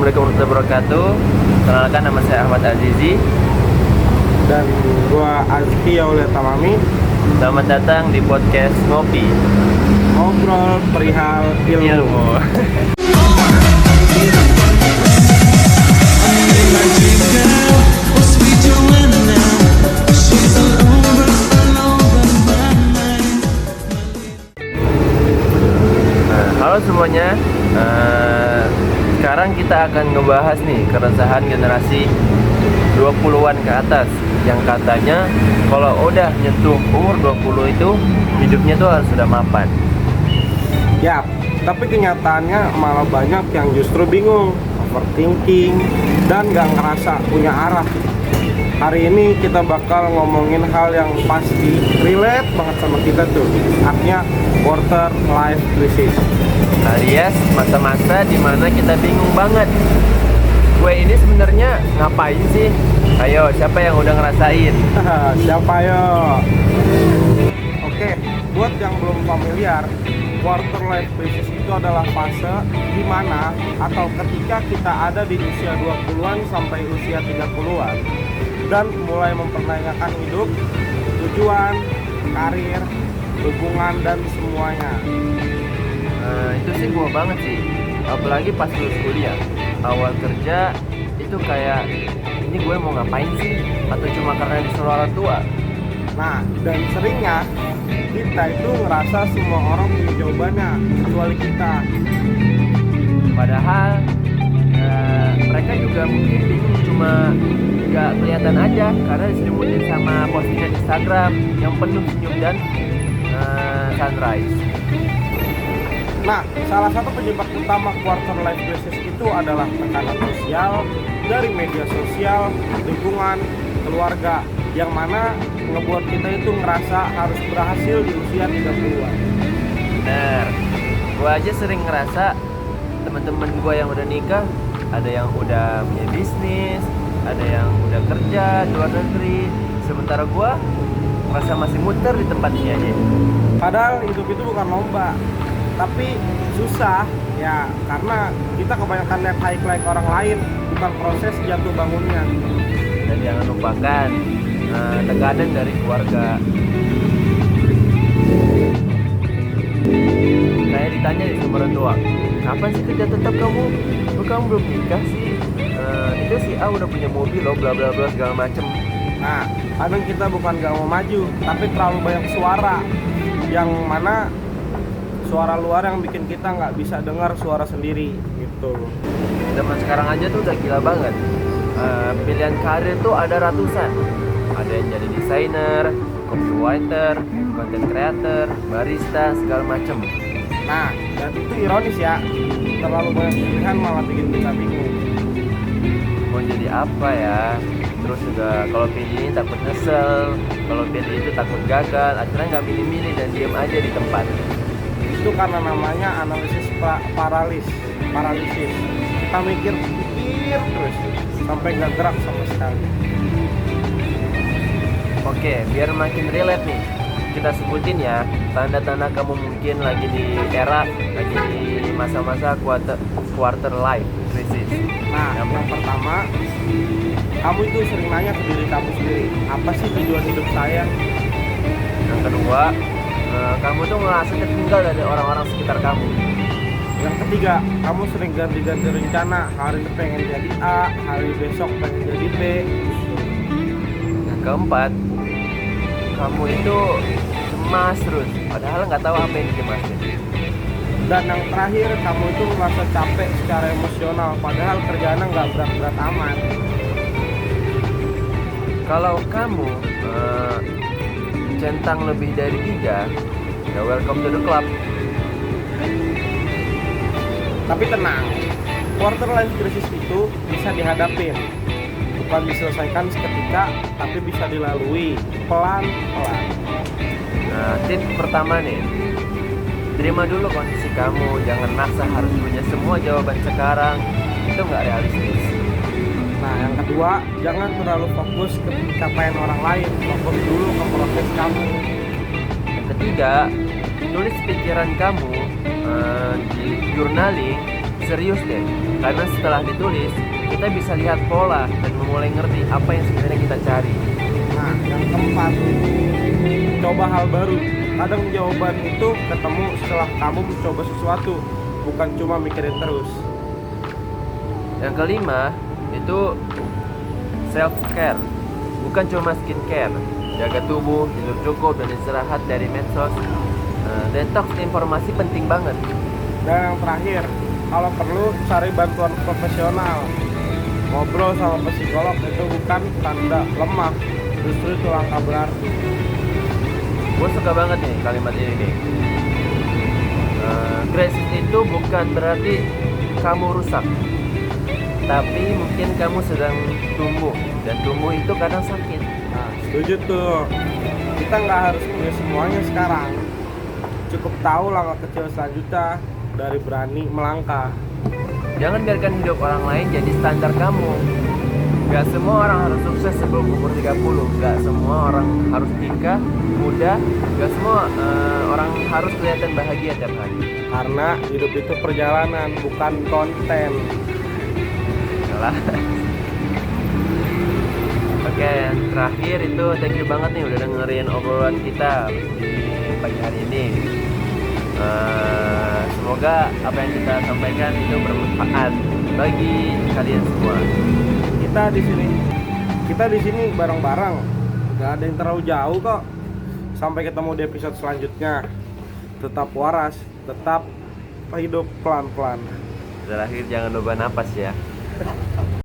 Assalamualaikum warahmatullahi wabarakatuh. Kenalkan, nama saya Ahmad Azizi. Dan gua Azki Aulia Tamami. Selamat datang di podcast Ngopi Ngobrol perihal ilmu. Halo semuanya. Sekarang kita akan ngebahas nih keresahan generasi 20-an ke atas, yang katanya kalau udah nyentuh umur 20 itu hidupnya tuh harus sudah mapan. Ya, tapi kenyataannya malah banyak yang justru bingung, overthinking, dan gak ngerasa punya arah. Hari ini kita bakal ngomongin hal yang pasti relate banget sama kita tuh, artinya quarter life crisis, Alias masa-masa dimana kita bingung banget, gue ini sebenarnya ngapain sih? Ayo, siapa yang udah ngerasain? Siapa yo? Oke, buat yang belum familiar, quarter life crisis itu adalah fase di mana atau ketika kita ada di usia 20-an sampai usia 30-an dan mulai mempertanyakan hidup, tujuan, karir, hubungan, dan semuanya. Itu sih gue banget sih, apalagi pas lulus kuliah. Awal kerja itu kayak, ini gue mau ngapain sih? Atau cuma karena disuruh orang tua? Nah, dan seringnya kita itu ngerasa semua orang punya jawabannya kecuali kita. Padahal mereka juga mungkin bingung, cuma gak kelihatan aja karena diselimutin sama postingan Instagram yang penuh senyum dan sunrise. Nah, salah satu penyebab utama quarter life crisis itu adalah tekanan sosial dari media sosial, lingkungan, keluarga, yang mana ngebuat kita itu ngerasa harus berhasil di usia 30-an. Bener, gue aja sering ngerasa teman-teman gue yang udah nikah, ada yang udah punya bisnis, ada yang udah kerja di luar negeri, sementara gue merasa masih muter di tempat ini aja. Padahal hidup itu bukan lomba, tapi susah ya, karena kita kebanyakan lihat highlight orang lain, bukan proses jatuh bangunnya. Dan jangan lupakan tekanan dari keluarga. Saya ditanya di sama orang tua, kapan sih kerja tetap kamu? Kok kamu belum nikah sih? Itu si A udah punya mobil loh, bla bla bla segala macem. Nah, kadang kita bukan gak mau maju, tapi terlalu banyak suara, yang mana suara luar yang bikin kita nggak bisa dengar suara sendiri gitu. Zaman sekarang aja tuh udah gila banget. Pilihan karir tuh ada ratusan. Ada yang jadi desainer, copywriter, content creator, barista, segala macem. Nah, dan itu ironis ya, terlalu banyak pilihan malah bikin kita bingung. Mau jadi apa ya? Terus juga kalau pilih ini takut nyesel, kalau pilih itu takut gagal, akhirnya nggak milih-milih dan diem aja di tempat. Itu karena namanya analisis paralisis. Kita mikir terus sampai nggak gerak sama sekali. Oke, biar makin relate nih, kita sebutin ya tanda-tanda kamu mungkin lagi di masa-masa quarter life crisis. Nah, yang pertama, kamu itu sering nanya ke diri kamu sendiri, apa sih tujuan hidup saya? Yang kedua, kamu tuh merasa tertinggal dari orang-orang sekitar kamu. Yang ketiga, kamu sering ganti-ganti rencana, hari ini pengen jadi A, hari besok pengen jadi B. Yang keempat, kamu itu cemas terus, padahal nggak tahu apa yang dicemasin. Dan yang terakhir, kamu itu merasa capek secara emosional, padahal kerjaannya nggak berat-berat amat. Kalau kamu centang lebih dari 3, ya welcome to the club. Tapi tenang, quarter life crisis itu bisa dihadapin, bukan diselesaikan seketika, tapi bisa dilalui pelan-pelan. Nah, tips pertama nih, terima dulu kondisi kamu, jangan maksa harus punya semua jawaban sekarang, itu nggak realistis. Nah, yang kedua, jangan terlalu fokus ke pencapaian orang lain, fokus dulu ke proses kamu. Yang ketiga, tulis pikiran kamu di journaling serius deh, karena setelah ditulis kita bisa lihat pola dan mulai ngerti apa yang sebenarnya kita cari. Nah, yang keempat, coba hal baru. Kadang jawaban itu ketemu setelah kamu mencoba sesuatu, bukan cuma mikirin terus. Yang kelima itu self care, bukan cuma skincare. Jaga tubuh, tidur cukup, dan istirahat dari medsos. Detox informasi penting banget. Dan yang terakhir, kalau perlu cari bantuan profesional. Ngobrol sama psikolog itu bukan tanda lemah, justru itu langkah berarti. Gue suka banget nih kalimat ini nih. Krisis itu bukan berarti kamu rusak, tapi mungkin kamu sedang tumbuh, dan tumbuh itu kadang sakit. Nah, setuju tuh. Kita nggak harus punya semuanya sekarang. Cukup tahu langkah kecil selanjutnya dari berani melangkah. Jangan biarkan hidup orang lain jadi standar kamu. Gak semua orang harus sukses sebelum umur 30. Gak semua orang harus nikah muda. Gak semua orang harus kelihatan bahagia tiap hari. Karena hidup itu perjalanan, bukan konten. Salah. Oke, yang terakhir itu thank you banget nih udah dengerin obrolan kita di pagi hari ini. Semoga apa yang kita sampaikan itu bermanfaat bagi kalian semua. Kita di sini bareng-bareng. Gak ada yang terlalu jauh kok. Sampai ketemu di episode selanjutnya. Tetap waras, tetap hidup pelan-pelan. Terakhir jangan lupa napas ya.